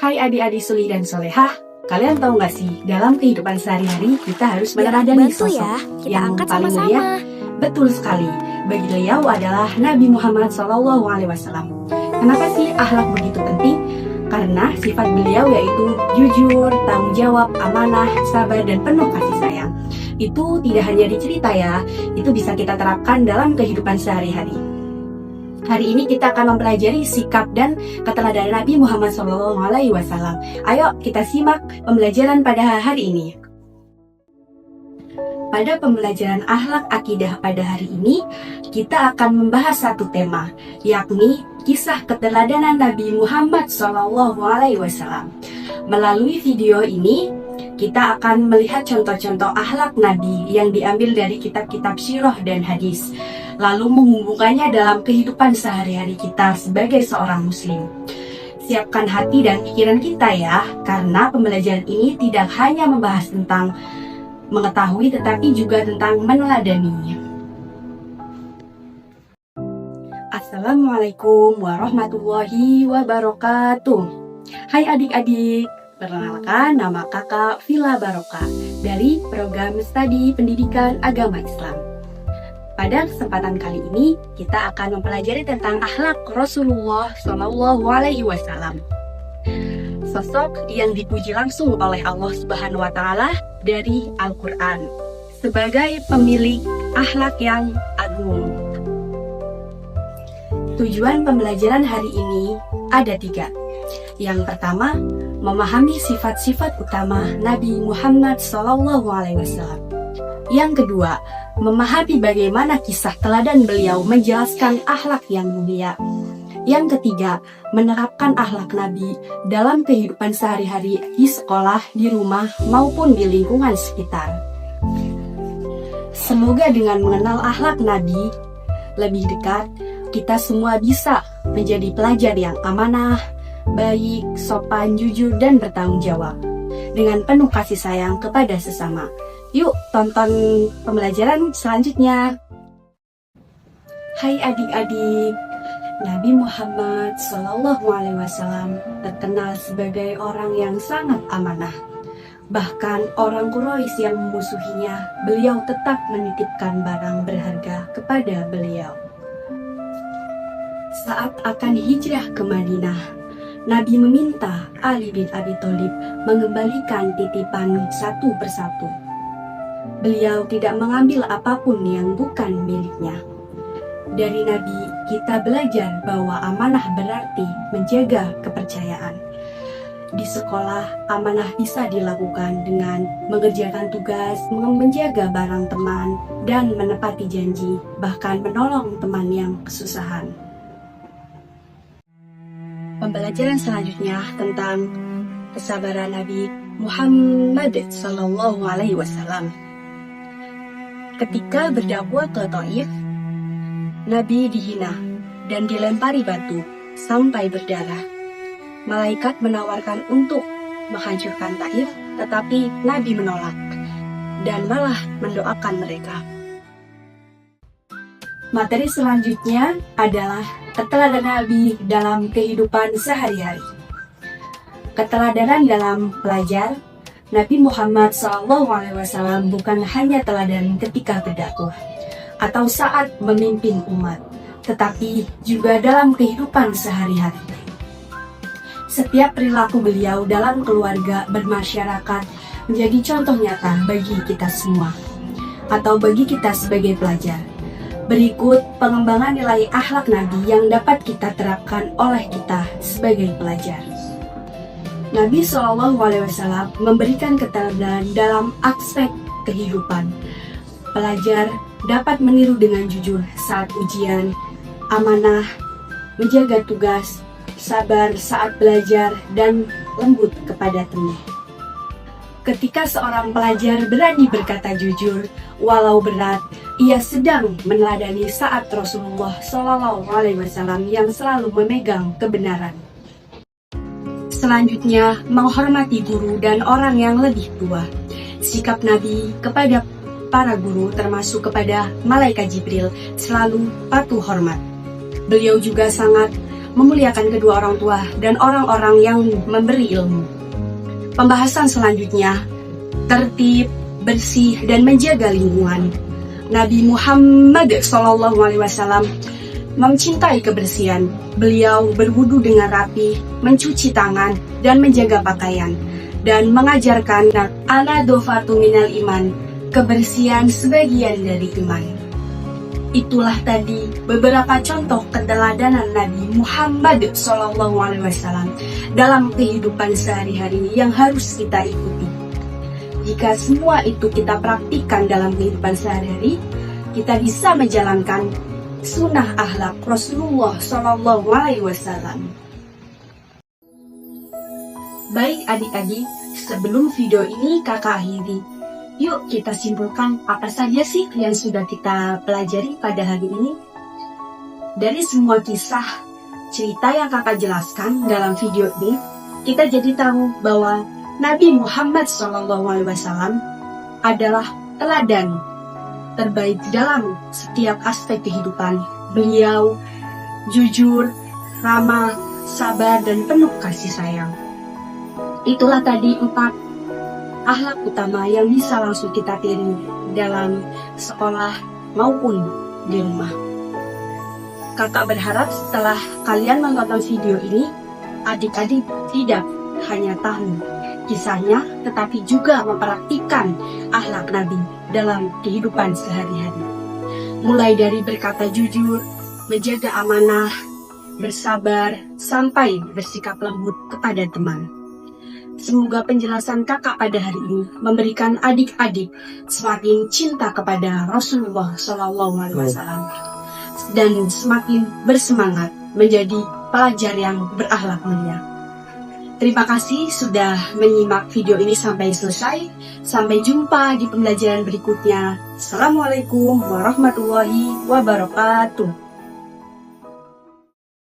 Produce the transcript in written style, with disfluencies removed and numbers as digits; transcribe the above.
Hai adik-adik Suli dan Solehah, kalian tahu nggak sih, dalam kehidupan sehari-hari kita harus meneladani sosok yang paling mulia? Betul sekali, bagi beliau adalah Nabi Muhammad SAW. Kenapa sih akhlak begitu penting? Karena sifat beliau yaitu jujur, tanggung jawab, amanah, sabar, dan penuh kasih sayang. Itu tidak hanya di cerita ya, itu bisa kita terapkan dalam kehidupan sehari-hari. Hari ini kita akan mempelajari sikap dan keteladanan Nabi Muhammad SAW. Ayo kita simak pembelajaran pada hari ini. Pada pembelajaran akhlak akidah pada hari ini, kita akan membahas satu tema, yakni kisah keteladanan Nabi Muhammad SAW. Melalui video ini, kita akan melihat contoh-contoh akhlak Nabi yang diambil dari kitab-kitab sirah dan hadis, lalu menghubungkannya dalam kehidupan sehari-hari kita sebagai seorang muslim. Siapkan hati dan pikiran kita ya, karena pembelajaran ini tidak hanya membahas tentang mengetahui, tetapi juga tentang meneladani. Assalamualaikum warahmatullahi wabarakatuh. Hai adik-adik, perkenalkan nama kakak Vila Barokah dari program studi pendidikan agama Islam. Pada kesempatan kali ini, kita akan mempelajari tentang akhlak Rasulullah SAW. Sosok yang dipuji langsung oleh Allah Subhanahu wa Ta'ala dari Al-Quran sebagai pemilik akhlak yang agung. Tujuan pembelajaran hari ini ada 3. Yang pertama, memahami sifat-sifat utama Nabi Muhammad SAW. Yang kedua, memahami bagaimana kisah teladan beliau menjelaskan akhlak yang mulia. Yang ketiga, menerapkan akhlak Nabi dalam kehidupan sehari-hari di sekolah, di rumah, maupun di lingkungan sekitar. Semoga dengan mengenal akhlak Nabi lebih dekat, kita semua bisa menjadi pelajar yang amanah, baik, sopan, jujur, dan bertanggung jawab dengan penuh kasih sayang kepada sesama. Yuk tonton pembelajaran selanjutnya. Hai adik-adik, Nabi Muhammad SAW terkenal sebagai orang yang sangat amanah. Bahkan orang Quraisy yang memusuhinya, beliau tetap menitipkan barang berharga kepada beliau. Saat akan hijrah ke Madinah, Nabi meminta Ali bin Abi Thalib mengembalikan titipan satu persatu. Beliau tidak mengambil apapun yang bukan miliknya. Dari Nabi, kita belajar bahwa amanah berarti menjaga kepercayaan. Di sekolah, amanah bisa dilakukan dengan mengerjakan tugas, menjaga barang teman, dan menepati janji, bahkan menolong teman yang kesusahan. Pembelajaran selanjutnya tentang kesabaran Nabi Muhammad SAW. Ketika berdakwah ke Taif, Nabi dihina dan dilempari batu sampai berdarah. Malaikat menawarkan untuk menghancurkan Taif, tetapi Nabi menolak dan malah mendoakan mereka. Materi selanjutnya adalah keteladanan Nabi dalam kehidupan sehari-hari. Keteladanan dalam pelajar, Nabi Muhammad SAW bukan hanya teladan ketika berdakwah atau saat memimpin umat, tetapi juga dalam kehidupan sehari-hari. Setiap perilaku beliau dalam keluarga, bermasyarakat menjadi contoh nyata bagi kita semua atau bagi kita sebagai pelajar. Berikut pengembangan nilai akhlak Nabi yang dapat kita terapkan oleh kita sebagai pelajar. Nabi SAW memberikan keteladanan dalam aspek kehidupan. Pelajar dapat meniru dengan jujur saat ujian, amanah, menjaga tugas, sabar saat belajar, dan lembut kepada teman. Ketika seorang pelajar berani berkata jujur, walau berat, ia sedang meneladani saat Rasulullah SAW yang selalu memegang kebenaran. Selanjutnya, menghormati guru dan orang yang lebih tua. Sikap Nabi kepada para guru termasuk kepada malaikat Jibril selalu patuh hormat. Beliau juga sangat memuliakan kedua orang tua dan orang-orang yang memberi ilmu. Pembahasan selanjutnya, tertib, bersih, dan menjaga lingkungan. Nabi Muhammad SAW mencintai kebersihan. Beliau berwudu dengan rapi, mencuci tangan, dan menjaga pakaian, dan mengajarkan anadofatu minal iman, kebersihan sebagian dari iman. Itulah tadi beberapa contoh keteladanan Nabi Muhammad SAW dalam kehidupan sehari-hari yang harus kita ikuti. Jika semua itu kita praktikkan dalam kehidupan sehari-hari, kita bisa menjalankan sunnah akhlak Rasulullah SAW. Baik adik-adik, sebelum video ini kakak akhiri, yuk kita simpulkan apa saja sih yang sudah kita pelajari pada hari ini. Dari semua kisah, cerita yang kakak jelaskan dalam video ini, kita jadi tahu bahwa Nabi Muhammad SAW adalah teladan terbaik dalam setiap aspek kehidupan. Beliau jujur, ramah, sabar, dan penuh kasih sayang. Itulah tadi 4 akhlak utama yang bisa langsung kita tiru dalam sekolah maupun di rumah. Kakak berharap setelah kalian menonton video ini, adik-adik tidak hanya tahu kisahnya, tetapi juga mempraktikkan akhlak Nabi dalam kehidupan sehari-hari. Mulai dari berkata jujur, menjaga amanah, bersabar, sampai bersikap lembut kepada teman. Semoga penjelasan kakak pada hari ini memberikan adik-adik semakin cinta kepada Rasulullah SAW dan semakin bersemangat menjadi pelajar yang berakhlak mulia. Terima kasih sudah menyimak video ini sampai selesai. Sampai jumpa di pembelajaran berikutnya. Assalamualaikum warahmatullahi wabarakatuh.